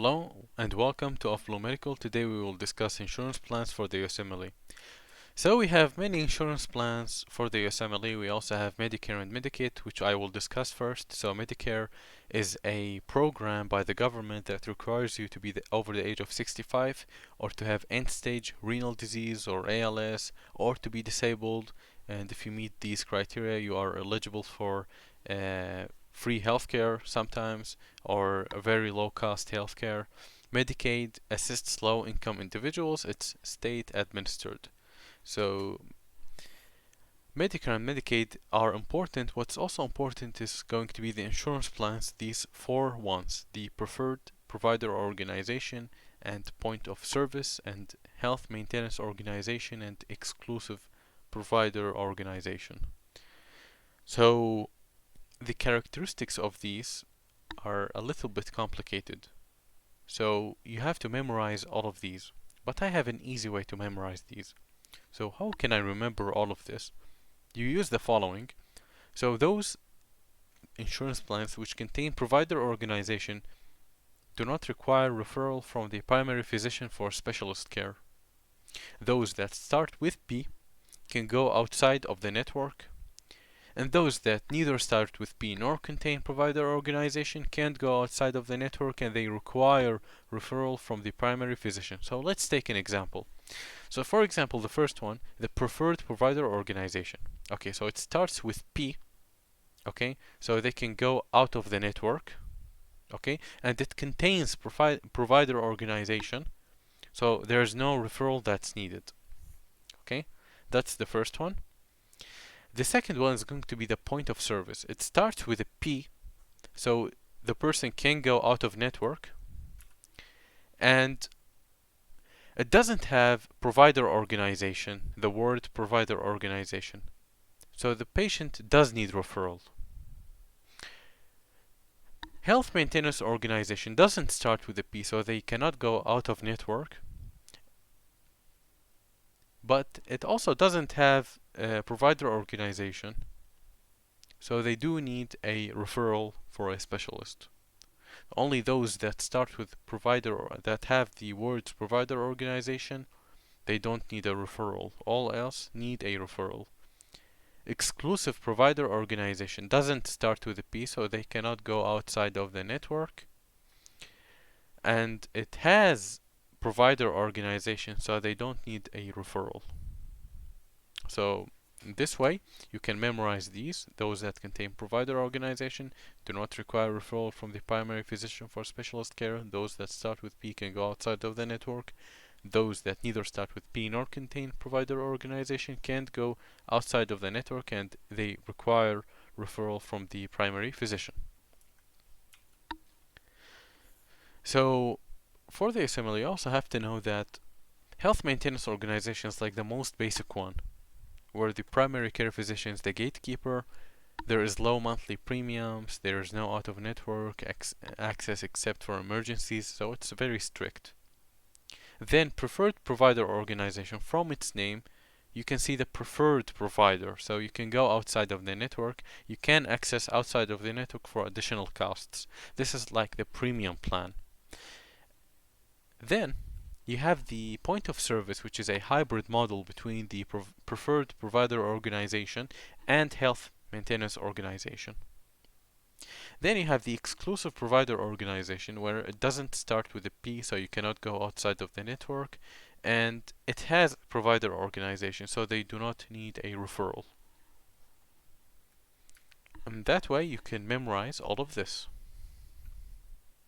Hello and welcome to OffBlueMedical. Today we will discuss insurance plans for the USMLE. So we have many insurance plans for the USMLE. We also have Medicare and Medicaid, which I will discuss first. So Medicare is a program by the government that requires you to be over the age of 65 or to have end-stage renal disease or ALS or to be disabled. And if you meet these criteria, you are eligible for free healthcare sometimes or a very low cost healthcare. Medicaid assists low income individuals. It's state administered. So Medicare and Medicaid are important. What's also important is going to be the insurance plans, these four ones: the preferred provider organization and point of service and health maintenance organization and exclusive provider organization. So the characteristics of these are a little bit complicated. So you have to memorize all of these. But I have an easy way to memorize these. So how can I remember all of this? You use the following. So those insurance plans which contain provider organization do not require referral from the primary physician for specialist care. Those that start with P can go outside of the network, and those that neither start with P nor contain provider organization can't go outside of the network and they require referral from the primary physician. So let's take an example. So for example, the first one, the preferred provider organization. Okay, so it starts with P. Okay, so they can go out of the network. Okay, and it contains provider organization. So there's no referral that's needed. Okay, that's the first one. The second one is going to be the point of service. It starts with a P, so the person can go out of network, and it doesn't have provider organization, the word provider organization. So the patient does need referral. Health maintenance organization doesn't start with a P, so they cannot go out of network. But it also doesn't have a provider organization, so they do need a referral for a specialist. Only those that start with provider or that have the words provider organization, they don't need a referral. All else need a referral. Exclusive provider organization doesn't start with a P, so they cannot go outside of the network. And it has provider organization, so they don't need a referral. So in this way, you can memorize these. Those that contain provider organization do not require referral from the primary physician for specialist care. Those that start with P can go outside of the network. Those that neither start with P nor contain provider organization can't go outside of the network, and they require referral from the primary physician. So for the USMLE, you also have to know that health maintenance organization is like the most basic one, where the primary care physician is the gatekeeper. There is low monthly premiums, there is no out-of-network access except for emergencies, so it's very strict. Then preferred provider organization, from its name, you can see the preferred provider, so you can go outside of the network. You can access outside of the network for additional costs. This is like the premium plan. Then you have the point of service, which is a hybrid model between the preferred provider organization and health maintenance organization. Then you have the exclusive provider organization, where it doesn't start with a P, so you cannot go outside of the network, and it has provider organization, so they do not need a referral. And that way you can memorize all of this.